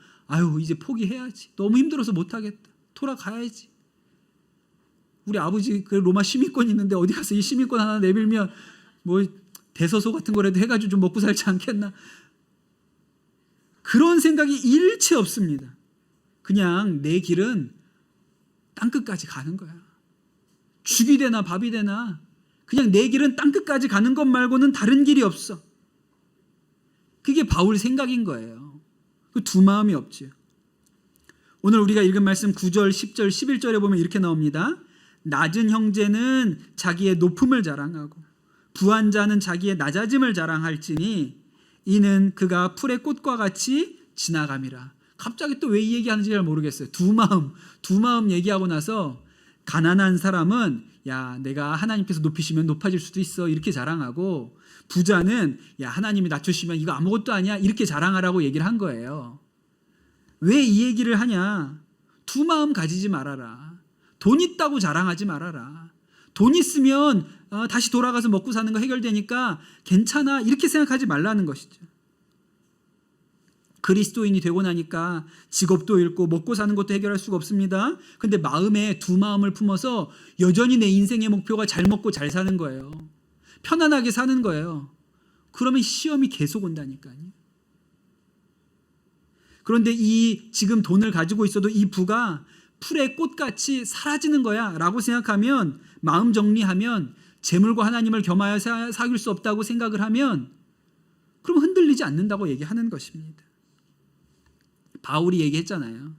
이제 포기해야지. 너무 힘들어서 못하겠다. 돌아가야지. 우리 아버지 그 로마 시민권 있는데 어디 가서 이 시민권 하나 내밀면 뭐 대서소 같은 거라도 해가지고 좀 먹고 살지 않겠나. 그런 생각이 일체 없습니다. 그냥 내 길은 땅끝까지 가는 거야. 죽이 되나 밥이 되나 그냥 내 길은 땅끝까지 가는 것 말고는 다른 길이 없어. 그게 바울 생각인 거예요. 그 두 마음이 없지요. 오늘 우리가 읽은 말씀 9절, 10절, 11절에 보면 이렇게 나옵니다. 낮은 형제는 자기의 높음을 자랑하고 부한 자는 자기의 낮아짐을 자랑할지니 이는 그가 풀의 꽃과 같이 지나감이라. 갑자기 또 왜 이 얘기하는지 잘 모르겠어요. 두 마음 얘기하고 나서 가난한 사람은 야, 내가 하나님께서 높이시면 높아질 수도 있어 이렇게 자랑하고, 부자는 야, 하나님이 낮추시면 이거 아무것도 아니야 이렇게 자랑하라고 얘기를 한 거예요. 왜 이 얘기를 하냐? 두 마음 가지지 말아라. 돈 있다고 자랑하지 말아라. 돈 있으면 다시 돌아가서 먹고 사는 거 해결되니까 괜찮아 이렇게 생각하지 말라는 것이죠. 그리스도인이 되고 나니까 직업도 잃고 먹고 사는 것도 해결할 수가 없습니다. 근데 마음에 두 마음을 품어서 여전히 내 인생의 목표가 잘 먹고 잘 사는 거예요. 편안하게 사는 거예요. 그러면 시험이 계속 온다니까요. 그런데 이 지금 돈을 가지고 있어도 이 부가 풀의 꽃같이 사라지는 거야 라고 생각하면, 마음 정리하면, 재물과 하나님을 겸하여 사귈 수 없다고 생각을 하면, 그럼 흔들리지 않는다고 얘기하는 것입니다. 바울이 얘기했잖아요.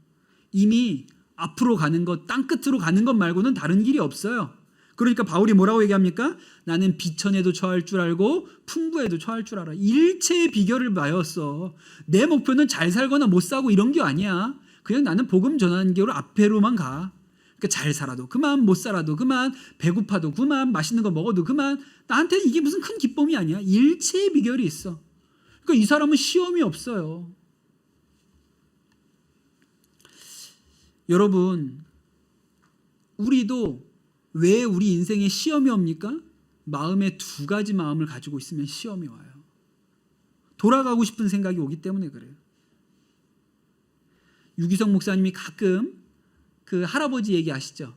이미 앞으로 가는 것, 땅끝으로 가는 것 말고는 다른 길이 없어요. 그러니까 바울이 뭐라고 얘기합니까? 나는 비천에도 처할 줄 알고 풍부에도 처할 줄 알아. 일체의 비결을 봐였어. 내 목표는 잘 살거나 못 사고 이런 게 아니야. 그냥 나는 복음 전하는 길로 앞에로만 가. 그러니까 잘 살아도 그만, 못 살아도 그만, 배고파도 그만, 맛있는 거 먹어도 그만. 나한테 이게 무슨 큰 기쁨이 아니야. 일체의 비결이 있어. 그러니까 이 사람은 시험이 없어요. 여러분, 우리도 왜 우리 인생에 시험이 옵니까? 마음에 두 가지 마음을 가지고 있으면 시험이 와요. 돌아가고 싶은 생각이 오기 때문에 그래요. 유기성 목사님이 가끔 그 할아버지 얘기 아시죠?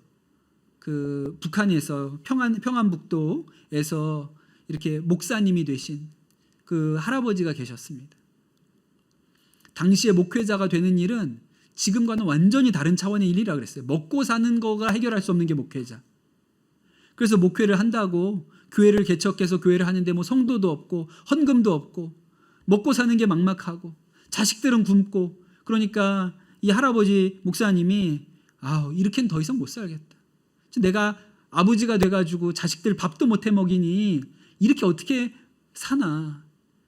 그 북한에서 평안북도에서 이렇게 목사님이 되신 그 할아버지가 계셨습니다. 당시에 목회자가 되는 일은 지금과는 완전히 다른 차원의 일이라 그랬어요. 먹고 사는 거가 해결할 수 없는 게 목회자. 그래서 목회를 한다고 교회를 개척해서 교회를 하는데 뭐 성도도 없고 헌금도 없고 먹고 사는 게 막막하고 자식들은 굶고, 그러니까 이 할아버지 목사님이 이렇게는 더 이상 못 살겠다. 내가 아버지가 돼가지고 자식들 밥도 못 해 먹이니 이렇게 어떻게 사나.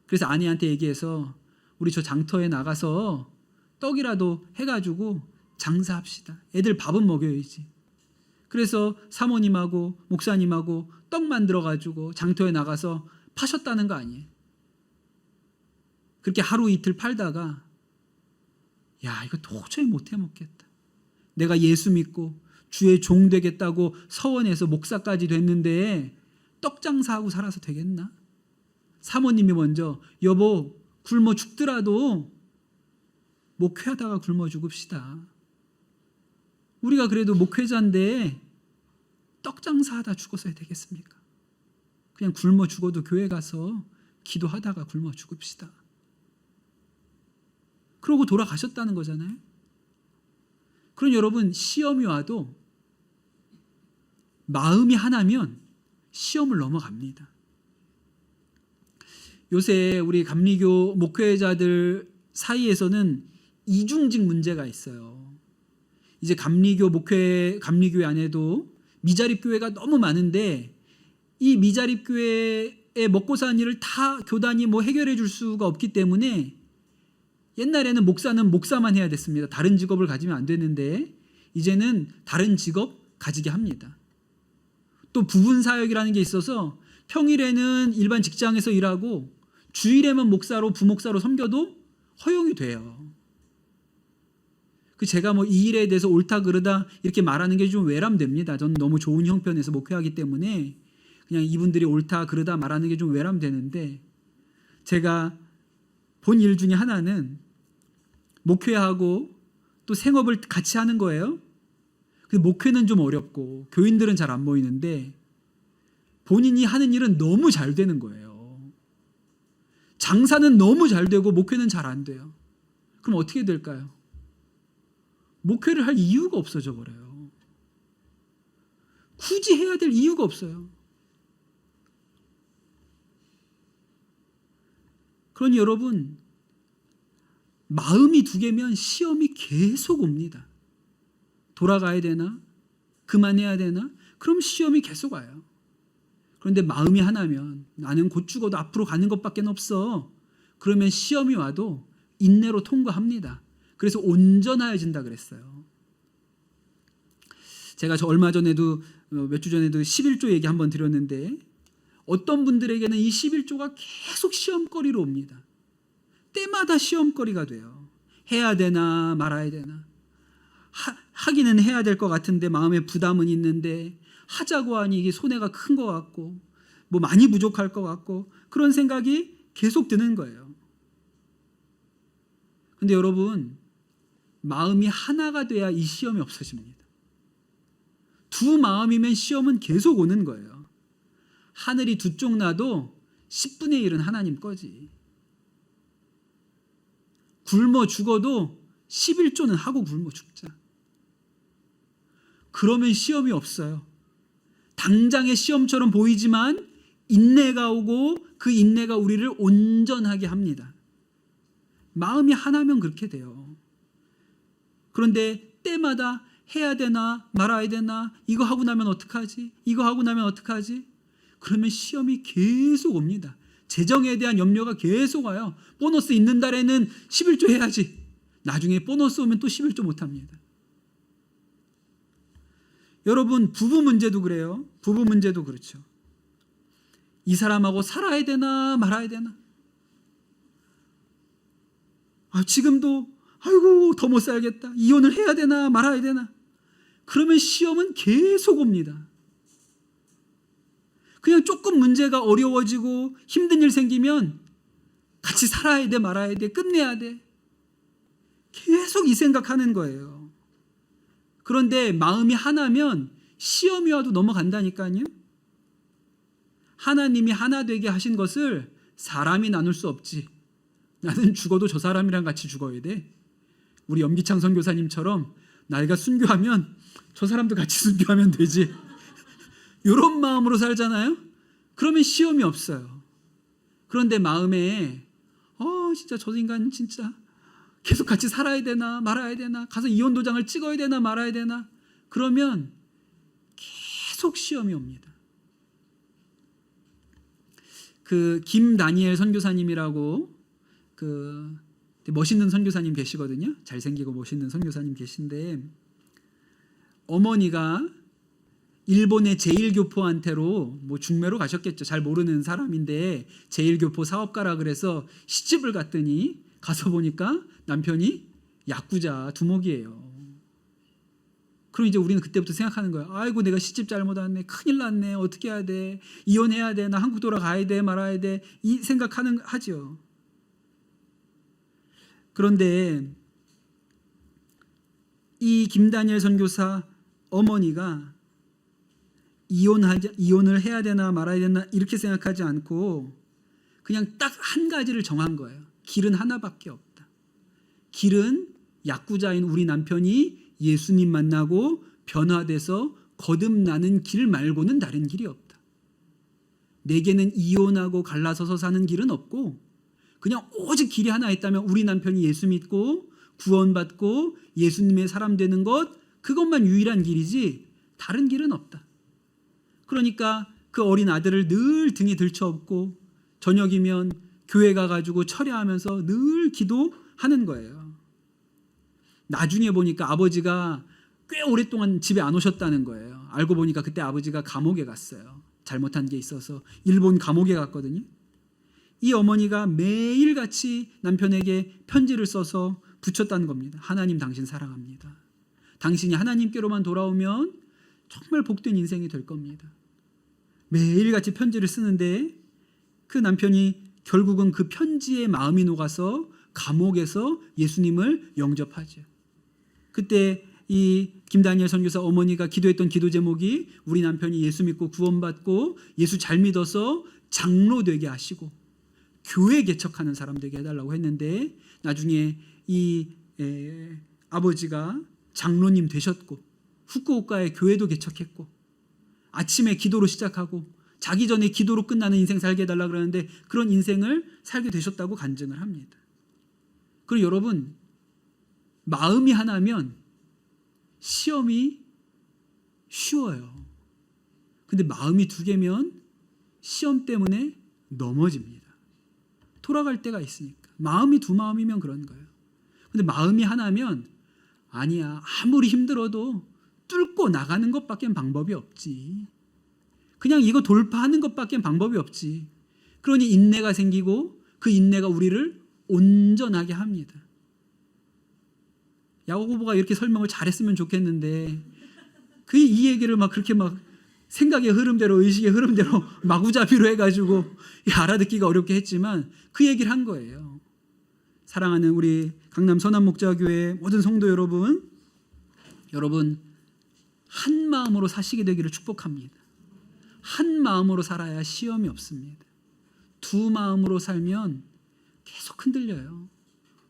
그래서 아내한테 얘기해서 우리 저 장터에 나가서 떡이라도 해가지고 장사합시다. 애들 밥은 먹여야지. 그래서 사모님하고 목사님하고 떡 만들어가지고 장터에 나가서 파셨다는 거 아니에요. 그렇게 하루 이틀 팔다가 야, 이거 도저히 못 해먹겠다. 내가 예수 믿고 주의 종 되겠다고 서원해서 목사까지 됐는데 떡 장사하고 살아서 되겠나? 사모님이 먼저 여보 굶어 죽더라도 목회하다가 굶어 죽읍시다. 우리가 그래도 목회자인데 떡 장사하다 죽었어야 되겠습니까? 그냥 굶어 죽어도 교회 가서 기도하다가 굶어 죽읍시다. 그러고 돌아가셨다는 거잖아요. 그럼 여러분 시험이 와도 마음이 하나면 시험을 넘어갑니다. 요새 우리 감리교 목회자들 사이에서는 이중직 문제가 있어요. 이제 감리교회 안에도 미자립 교회가 너무 많은데 이 미자립 교회에 먹고 사는 일을 다 교단이 해결해 줄 수가 없기 때문에 옛날에는 목사는 목사만 해야 됐습니다. 다른 직업을 가지면 안 되는데 이제는 다른 직업 가지게 합니다. 또 부분 사역이라는 게 있어서 평일에는 일반 직장에서 일하고 주일에만 목사로 부목사로 섬겨도 허용이 돼요. 제가 이 일에 대해서 옳다 그르다 이렇게 말하는 게 좀 외람됩니다. 저는 너무 좋은 형편에서 목회하기 때문에 그냥 이분들이 옳다 그르다 말하는 게 좀 외람되는데 제가 본 일 중에 하나는 목회하고 또 생업을 같이 하는 거예요. 목회는 좀 어렵고 교인들은 잘 안 모이는데 본인이 하는 일은 너무 잘 되는 거예요. 장사는 너무 잘 되고 목회는 잘 안 돼요. 그럼 어떻게 될까요? 목회를 할 이유가 없어져 버려요. 굳이 해야 될 이유가 없어요. 그러니 여러분 마음이 두 개면 시험이 계속 옵니다. 돌아가야 되나? 그만해야 되나? 그럼 시험이 계속 와요. 그런데 마음이 하나면 나는 곧 죽어도 앞으로 가는 것밖에 없어. 그러면 시험이 와도 인내로 통과합니다. 그래서 온전하여진다 그랬어요. 제가 얼마 전에도 몇 주 전에도 11조 얘기 한번 드렸는데 어떤 분들에게는 이 11조가 계속 시험거리로 옵니다. 때마다 시험거리가 돼요. 해야 되나 말아야 되나. 하기는 해야 될 것 같은데 마음에 부담은 있는데 하자고 하니 이게 손해가 큰 것 같고 많이 부족할 것 같고 그런 생각이 계속 드는 거예요. 근데 여러분 마음이 하나가 돼야 이 시험이 없어집니다. 두 마음이면 시험은 계속 오는 거예요. 하늘이 두 쪽 나도 10분의 1은 하나님 거지. 굶어 죽어도 11조는 하고 굶어 죽자. 그러면 시험이 없어요. 당장의 시험처럼 보이지만 인내가 오고 그 인내가 우리를 온전하게 합니다. 마음이 하나면 그렇게 돼요. 그런데 때마다 해야 되나 말아야 되나 이거 하고 나면 어떡하지? 이거 하고 나면 어떡하지? 그러면 시험이 계속 옵니다. 재정에 대한 염려가 계속 와요. 보너스 있는 달에는 11조 해야지. 나중에 보너스 오면 또 11조 못합니다. 여러분 부부 문제도 그래요. 부부 문제도 그렇죠. 이 사람하고 살아야 되나 말아야 되나. 지금도 아이고 더 못 살겠다. 이혼을 해야 되나 말아야 되나. 그러면 시험은 계속 옵니다. 그냥 조금 문제가 어려워지고 힘든 일 생기면 같이 살아야 돼 말아야 돼 끝내야 돼. 계속 이 생각하는 거예요. 그런데 마음이 하나면 시험이 와도 넘어간다니까요. 하나님이 하나 되게 하신 것을 사람이 나눌 수 없지. 나는 죽어도 저 사람이랑 같이 죽어야 돼. 우리 염기창 선교사님처럼 나이가 순교하면 저 사람도 같이 순교하면 되지. 이런 마음으로 살잖아요. 그러면 시험이 없어요. 그런데 마음에 진짜 저 인간 진짜 계속 같이 살아야 되나 말아야 되나 가서 이혼 도장을 찍어야 되나 말아야 되나 그러면 계속 시험이 옵니다. 김다니엘 선교사님이라고 멋있는 선교사님 계시거든요. 잘생기고 멋있는 선교사님 계신데 어머니가 일본의 제1교포한테로 뭐 중매로 가셨겠죠. 잘 모르는 사람인데 제1교포 사업가라 그래서 시집을 갔더니 가서 보니까 남편이 야쿠자 두목이에요. 그럼 이제 우리는 그때부터 생각하는 거예요. 아이고 내가 시집 잘못 왔네. 큰일 났네. 어떻게 해야 돼? 이혼해야 돼. 나 한국 돌아가야 돼. 말아야 돼. 이 생각하는 하죠. 그런데 이 김다니엘 선교사 어머니가 이혼을 해야 되나 말아야 되나 이렇게 생각하지 않고 그냥 딱 한 가지를 정한 거예요. 길은 하나밖에 없다. 길은 야쿠자인 우리 남편이 예수님 만나고 변화돼서 거듭나는 길 말고는 다른 길이 없다. 내게는 이혼하고 갈라서서 사는 길은 없고 그냥 오직 길이 하나 있다면 우리 남편이 예수 믿고 구원받고 예수님의 사람 되는 것, 그것만 유일한 길이지 다른 길은 없다. 그러니까 그 어린 아들을 늘 등에 들쳐업고 저녁이면 교회 가가지고 철야하면서 늘 기도하는 거예요. 나중에 보니까 아버지가 꽤 오랫동안 집에 안 오셨다는 거예요. 알고 보니까 그때 아버지가 감옥에 갔어요. 잘못한 게 있어서 일본 감옥에 갔거든요. 이 어머니가 매일같이 남편에게 편지를 써서 붙였다는 겁니다. 하나님 당신 사랑합니다. 당신이 하나님께로만 돌아오면 정말 복된 인생이 될 겁니다. 매일같이 편지를 쓰는데 그 남편이 결국은 그 편지에 마음이 녹아서 감옥에서 예수님을 영접하죠. 그때 이 김다니엘 선교사 어머니가 기도했던 기도 제목이 우리 남편이 예수 믿고 구원받고 예수 잘 믿어서 장로 되게 하시고 교회 개척하는 사람 되게 해달라고 했는데 나중에 이 아버지가 장로님 되셨고 후쿠오카에 교회도 개척했고 아침에 기도로 시작하고 자기 전에 기도로 끝나는 인생 살게 해달라고 그러는데 그런 인생을 살게 되셨다고 간증을 합니다. 그리고 여러분, 마음이 하나면 시험이 쉬워요. 근데 마음이 두 개면 시험 때문에 넘어집니다. 돌아갈 때가 있으니까. 마음이 두 마음이면 그런 거예요. 근데 마음이 하나면 아니야, 아무리 힘들어도 뚫고 나가는 것밖엔 방법이 없지. 그냥 이거 돌파하는 것밖엔 방법이 없지. 그러니 인내가 생기고 그 인내가 우리를 온전하게 합니다. 야고보가 이렇게 설명을 잘했으면 좋겠는데 그 이 얘기를 막 그렇게 막 생각의 흐름대로 의식의 흐름대로 마구잡이로 해가지고 알아듣기가 어렵게 했지만 그 얘기를 한 거예요. 사랑하는 우리 강남 선한목자교회 모든 성도 여러분, 한 마음으로 사시게 되기를 축복합니다. 한 마음으로 살아야 시험이 없습니다. 두 마음으로 살면 계속 흔들려요.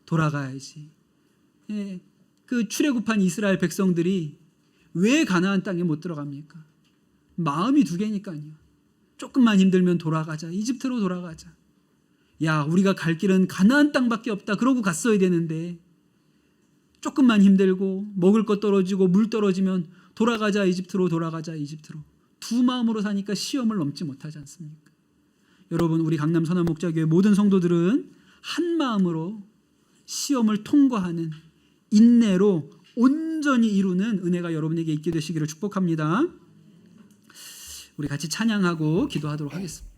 돌아가야지. 예, 그 출애굽한 이스라엘 백성들이 왜 가나안 땅에 못 들어갑니까? 마음이 두 개니까요. 조금만 힘들면 돌아가자. 이집트로 돌아가자. 야, 우리가 갈 길은 가나안 땅밖에 없다. 그러고 갔어야 되는데 조금만 힘들고 먹을 것 떨어지고 물 떨어지면 돌아가자 이집트로, 돌아가자 이집트로. 두 마음으로 사니까 시험을 넘지 못하지 않습니까? 여러분, 우리 강남 선한목자교회 모든 성도들은 한 마음으로 시험을 통과하는 인내로 온전히 이루는 은혜가 여러분에게 있게 되시기를 축복합니다. 우리 같이 찬양하고 기도하도록 하겠습니다.